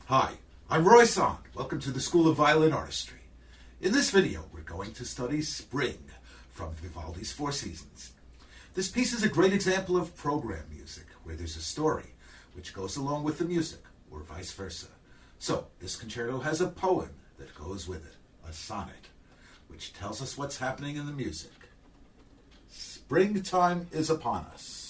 Hi, I'm Roy Sonne. Welcome to the School of Violin Artistry. In this video, we're going to study Spring from Vivaldi's Four Seasons. This piece is a great example of program music, where there's a story which goes along with the music, or vice versa. So, this concerto has a poem that goes with it, a sonnet, which tells us what's happening in the music. Springtime is upon us.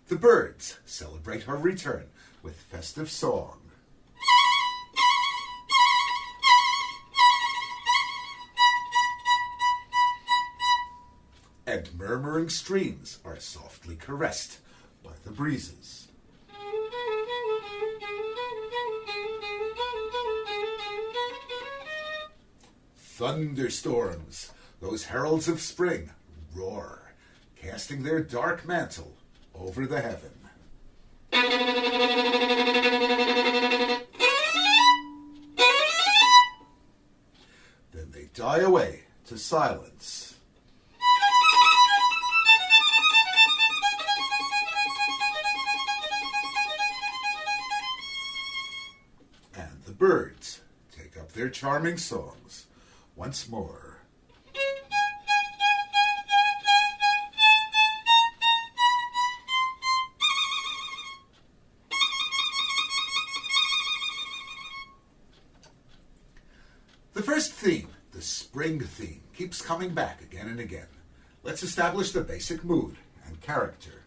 The birds celebrate her return with festive song. And murmuring streams are softly caressed by the breezes. Thunderstorms, those heralds of spring, roar, casting their dark mantle over the heaven. Then they die away to silence. And the birds take up their charming songs once more. The first theme, the spring theme, keeps coming back again and again. Let's establish the basic mood and character.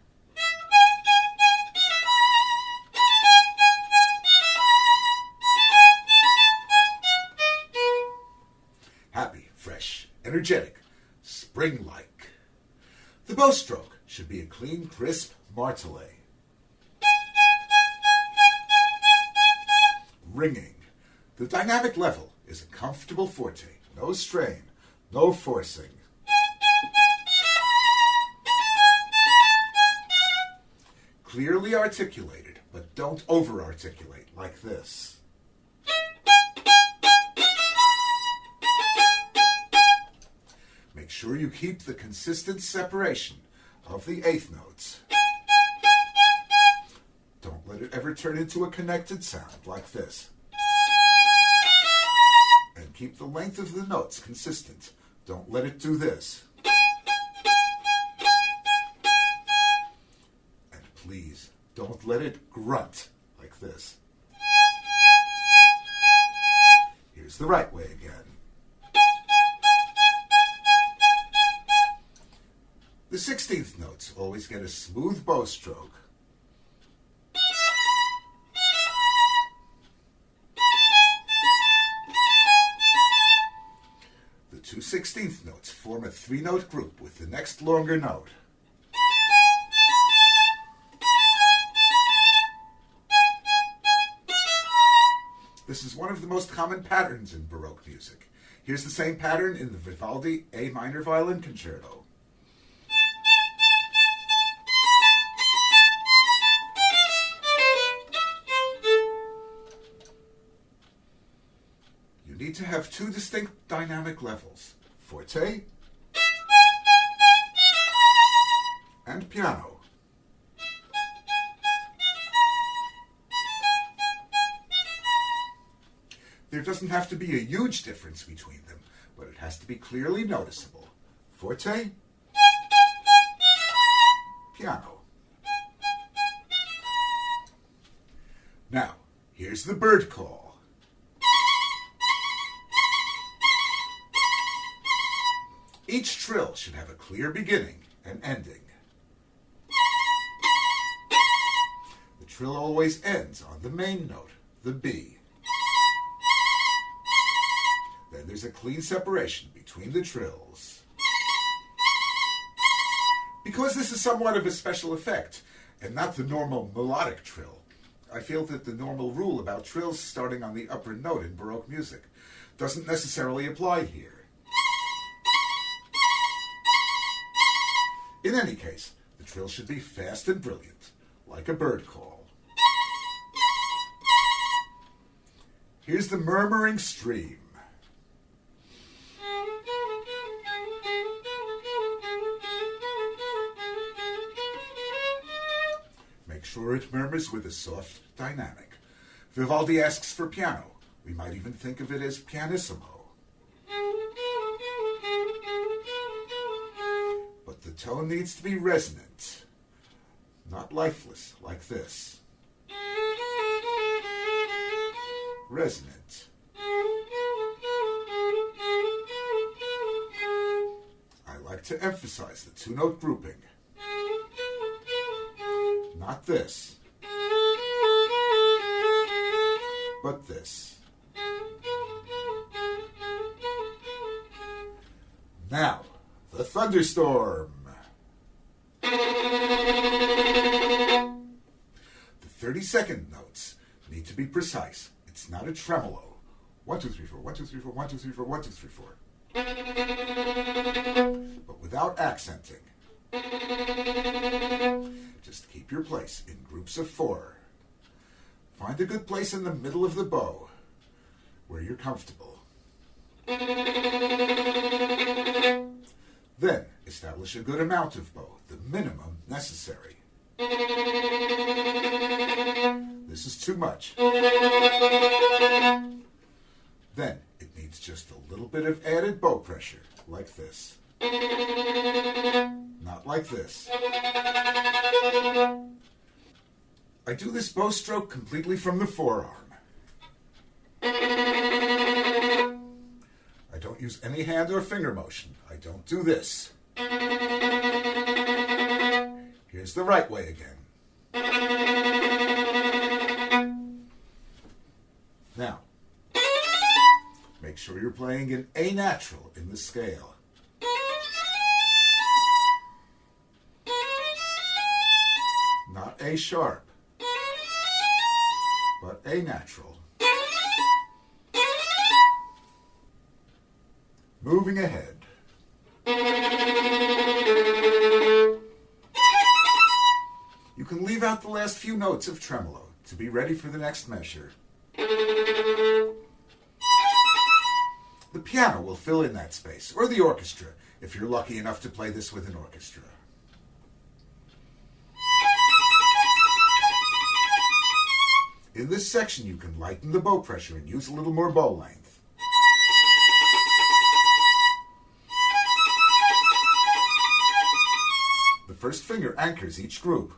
Happy, fresh, energetic, spring-like. The bow stroke should be a clean, crisp martelé. Ringing. The dynamic level is a comfortable forte, no strain, no forcing. Clearly articulated, but don't over-articulate like this. Make sure you keep the consistent separation of the eighth notes. Don't let it ever turn into a connected sound like this. And keep the length of the notes consistent. Don't let it do this. And please, don't let it grunt like this. Here's the right way again. The 16th notes always get a smooth bow stroke. The two 16th notes form a three-note group with the next longer note. This is one of the most common patterns in Baroque music. Here's the same pattern in the Vivaldi A minor violin concerto. You need to have two distinct dynamic levels, forte and piano. There doesn't have to be a huge difference between them, but it has to be clearly noticeable. Forte, piano. Now, here's the bird call. Each trill should have a clear beginning and ending. The trill always ends on the main note, the B. Then there's a clean separation between the trills. Because this is somewhat of a special effect, and not the normal melodic trill, I feel that the normal rule about trills starting on the upper note in Baroque music doesn't necessarily apply here. In any case, the trill should be fast and brilliant, like a bird call. Here's the murmuring stream. sure it murmurs with a soft dynamic. Vivaldi asks for piano. We might even think of it as pianissimo. But the tone needs to be resonant, not lifeless like this. Resonant. I like to emphasize the two-note grouping. Not this, but this. Now, the thunderstorm. The 30-second notes need to be precise. It's not a tremolo. 1, 2, 3, 4, 1, 2, 3, 4, 1, 2, 3, 4, 1, 2, 3, 4. But without accenting. Just keep your place in groups of 4. Find a good place in the middle of the bow, where you're comfortable. Then, establish a good amount of bow, the minimum necessary. This is too much. Then, it needs just a little bit of added bow pressure, like this. Not like this. I do this bow stroke completely from the forearm. I don't use any hand or finger motion. I don't do this. Here's the right way again. Now, make sure you're playing in A natural in the scale. Not A sharp, but A natural. Moving ahead. You can leave out the last few notes of tremolo to be ready for the next measure. The piano will fill in that space, or the orchestra, if you're lucky enough to play this with an orchestra. In this section, you can lighten the bow pressure and use a little more bow length. The first finger anchors each group.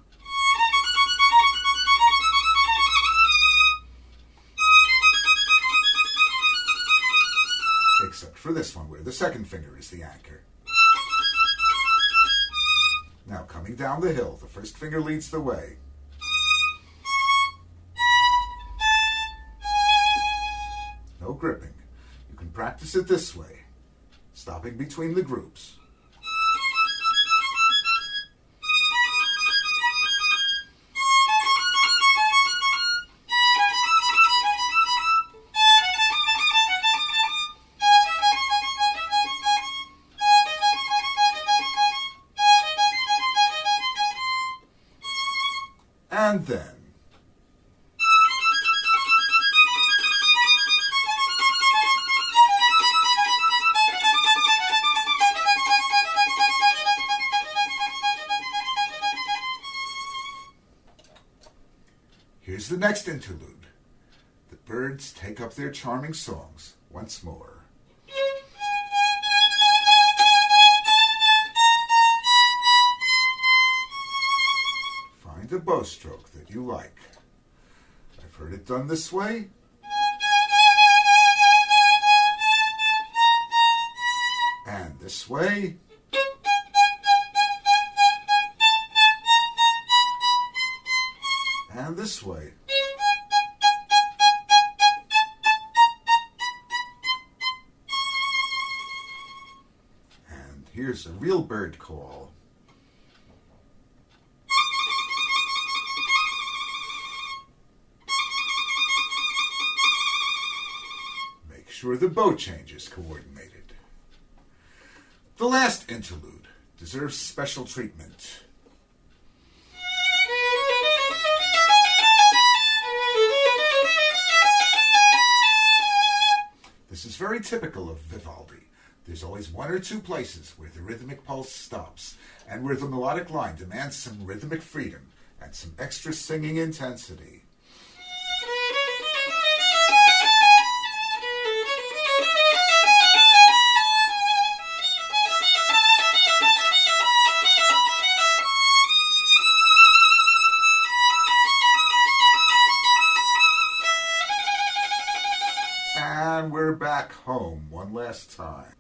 Except for this one, where the second finger is the anchor. Now, coming down the hill, the first finger leads the way. No gripping. You can practice it this way, stopping between the groups. And then, here's the next interlude. The birds take up their charming songs once more. Find a bow stroke that you like. I've heard it done this way. And this way. And this way. And here's a real bird call. Make sure the bow change is coordinated. The last interlude deserves special treatment. This is very typical of Vivaldi. There's always one or two places where the rhythmic pulse stops and where the melodic line demands some rhythmic freedom, and some extra singing intensity. And we're back home one last time.